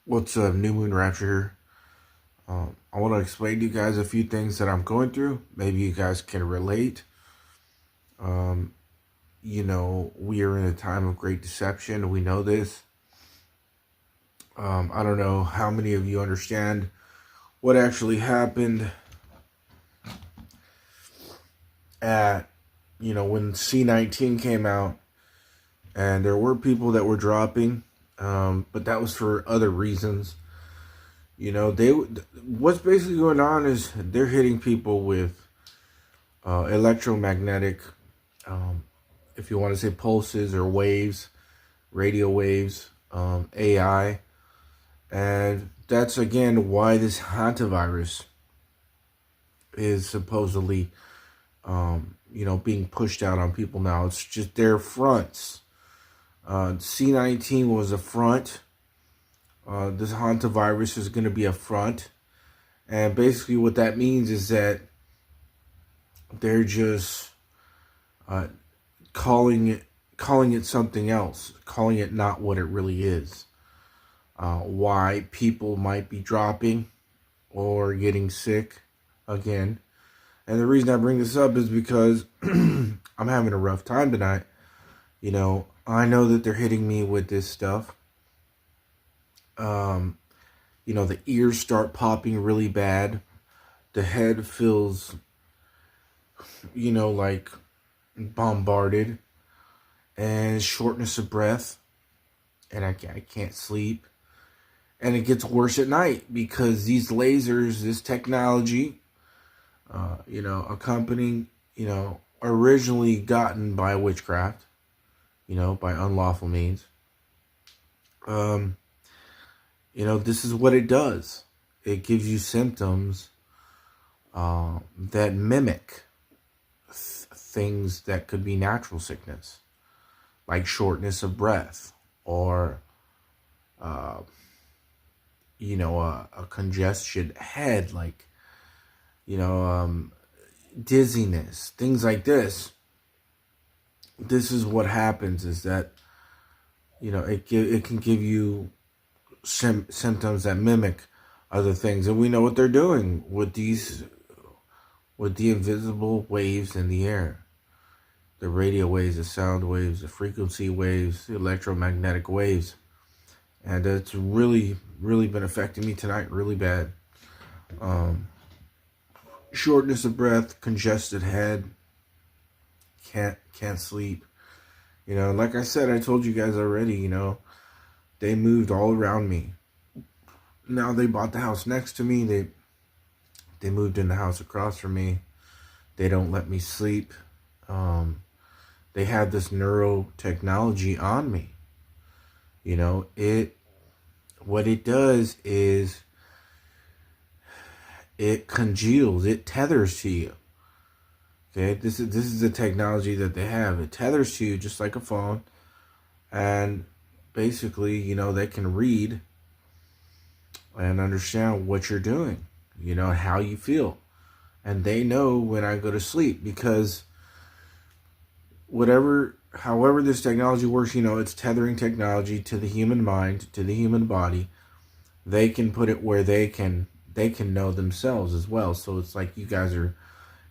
What's up, New Moon Rapture here? I want to explain to you guys a few things that I'm going through. Maybe you guys can relate. Um, we are in a time of great deception. We know this. I don't know how many of you understand what actually happened at, when C-19 came out, and there were people that were dropping, but that was for other reasons. What's basically going on is they're hitting people with electromagnetic, um, if you want to say pulses or waves, radio waves, AI. And that's again why this hantavirus is supposedly, being pushed out on people now. It's just their fronts. C-19 was a front. This hantavirus is going to be a front. And basically what that means is that they're just uh, calling it something else, calling it not what it really is. Why people might be dropping or getting sick again. And the reason I bring this up is because I'm having a rough time tonight. I know that they're hitting me with this stuff. The ears start popping really bad. The head feels, like bombarded, and shortness of breath, and I can't sleep. And it gets worse at night because these lasers, this technology, accompanying, originally gotten by witchcraft, by unlawful means. This is what it does. It gives you symptoms that mimic things that could be natural sickness, like shortness of breath or, a congested head, like, dizziness, things like this. This is what happens is that, it can give you symptoms that mimic other things. And we know what they're doing with the invisible waves in the air. The radio waves, the sound waves, the frequency waves, the electromagnetic waves. And it's really, really been affecting me tonight really bad. Shortness of breath, congested head, can't sleep. Like I said, I told you guys already, they moved all around me. Now they bought the house next to me. They moved in the house across from me. They don't let me sleep. They have this neurotechnology on me. What it does is it congeals, it tethers to you. Okay, this is the technology that they have. It tethers to you just like a phone, and basically, they can read and understand what you're doing, how you feel. And they know when I go to sleep because however this technology works, it's tethering technology to the human mind, to the human body. They can put it where they can know themselves as well. So it's like you guys are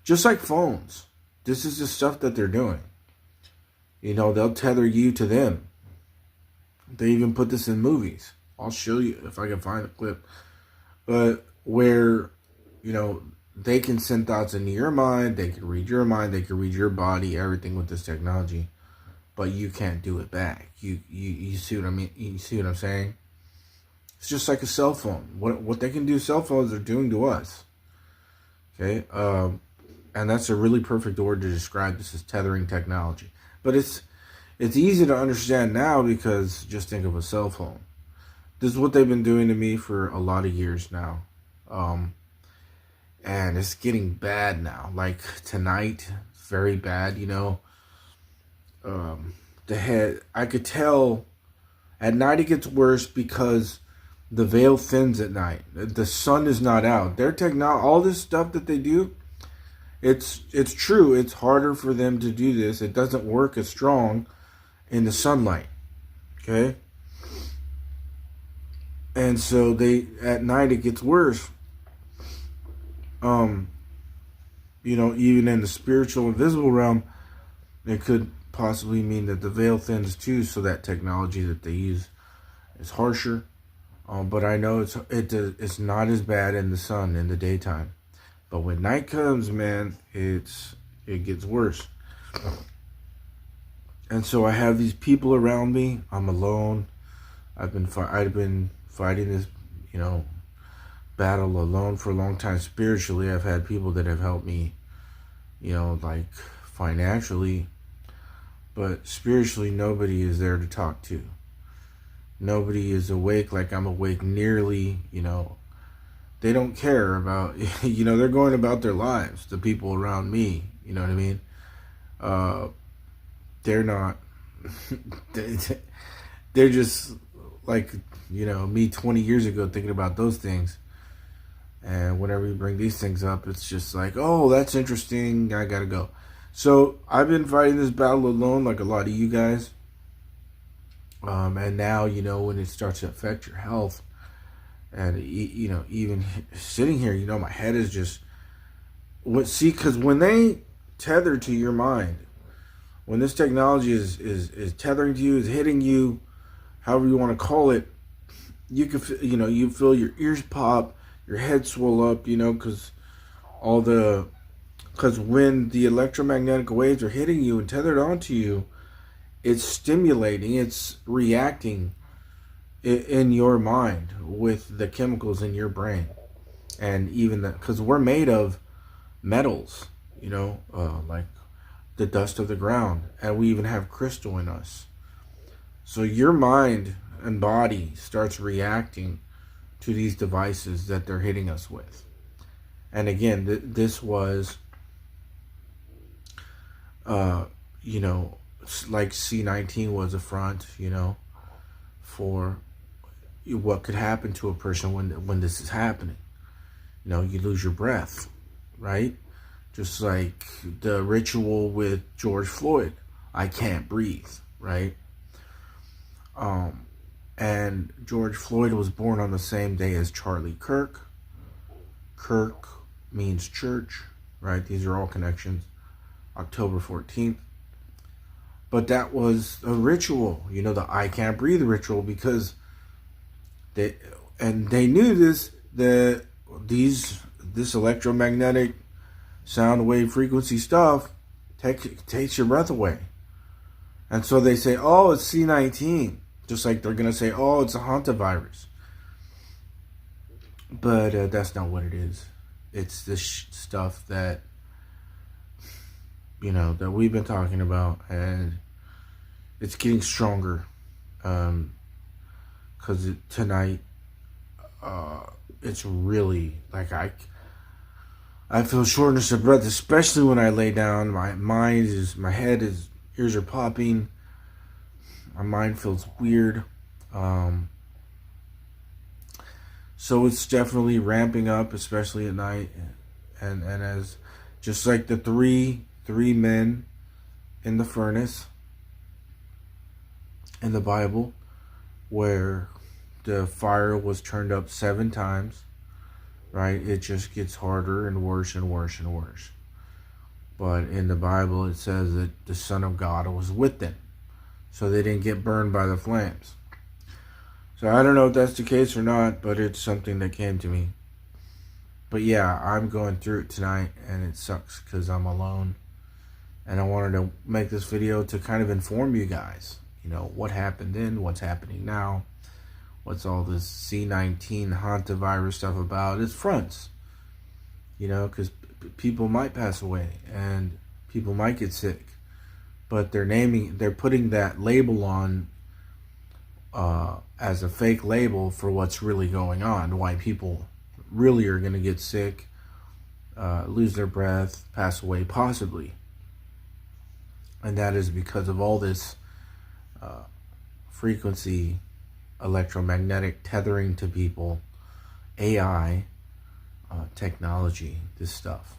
just like phones. This is the stuff that they're doing. They'll tether you to them. They even put this in movies. I'll show you if I can find a clip. But where, they can send thoughts into your mind. They can read your mind. They can read your body, everything with this technology. But you can't do it back. You see what I mean? You see what I'm saying? It's just like a cell phone. What they can do, cell phones are doing to us. Okay? And that's a really perfect word to describe this as tethering technology. But it's easy to understand now because just think of a cell phone. This is what they've been doing to me for a lot of years now. And it's getting bad now. Like tonight, it's very bad, the head, I could tell at night it gets worse because the veil thins at night. The sun is not out. Their technology, all this stuff that they do, it's true. It's harder for them to do this. It doesn't work as strong in the sunlight. Okay? And so at night it gets worse. Even in the spiritual invisible realm, it could possibly mean that the veil thins too, so that technology that they use is harsher. But I know it's not as bad in the sun in the daytime. But when night comes, man, it gets worse. And so I have these people around me. I'm alone. I've been fighting this, battle alone for a long time. Spiritually, I've had people that have helped me, like financially. But spiritually, nobody is there to talk to. Nobody is awake like I'm awake nearly, They don't care about, they're going about their lives, the people around me, you know what I mean? They're not, they're just like, me 20 years ago thinking about those things. And whenever you bring these things up, it's just like, oh, that's interesting, I gotta go. So I've been fighting this battle alone like a lot of you guys. And now, when it starts to affect your health, and, even sitting here, my head is just, because when they tether to your mind, when this technology is tethering to you, is hitting you, however you want to call it, you can, you feel your ears pop, your head swell up, because when the electromagnetic waves are hitting you and tethered onto you, it's stimulating, it's reacting in your mind with the chemicals in your brain. And even because we're made of metals, like the dust of the ground, and we even have crystal in us. So your mind and body starts reacting to these devices that they're hitting us with. And again, this was, like C19 was a front, for what could happen to a person when this is happening. You lose your breath, right? Just like the ritual with George Floyd, I can't breathe, right? And George Floyd was born on the same day as Charlie Kirk. Kirk means church, right? These are all connections. October 14th. But that was a ritual, the I can't breathe ritual, because they knew this electromagnetic sound wave frequency stuff takes your breath away. And so they say, oh, it's C19. Just like they're going to say, oh, it's a hantavirus. But that's not what it is. It's this stuff that, that we've been talking about, and it's getting stronger. Because tonight, it's really, like, I feel shortness of breath, especially when I lay down. My ears are popping. My mind feels weird. So it's definitely ramping up, especially at night. And as just like the three men in the furnace in the Bible, where the fire was turned up 7 times, right? It just gets harder and worse and worse and worse. But in the Bible, it says that the Son of God was with them, so they didn't get burned by the flames. So I don't know if that's the case or not, but it's something that came to me. But yeah, I'm going through it tonight, and it sucks because I'm alone. And I wanted to make this video to kind of inform you guys, what happened then, what's happening now, what's all this C19 hantavirus stuff about. It's fronts, because people might pass away and people might get sick, but they're putting that label on as a fake label for what's really going on, why people really are going to get sick, lose their breath, pass away possibly. And that is because of all this frequency, electromagnetic tethering to people, AI, technology, this stuff.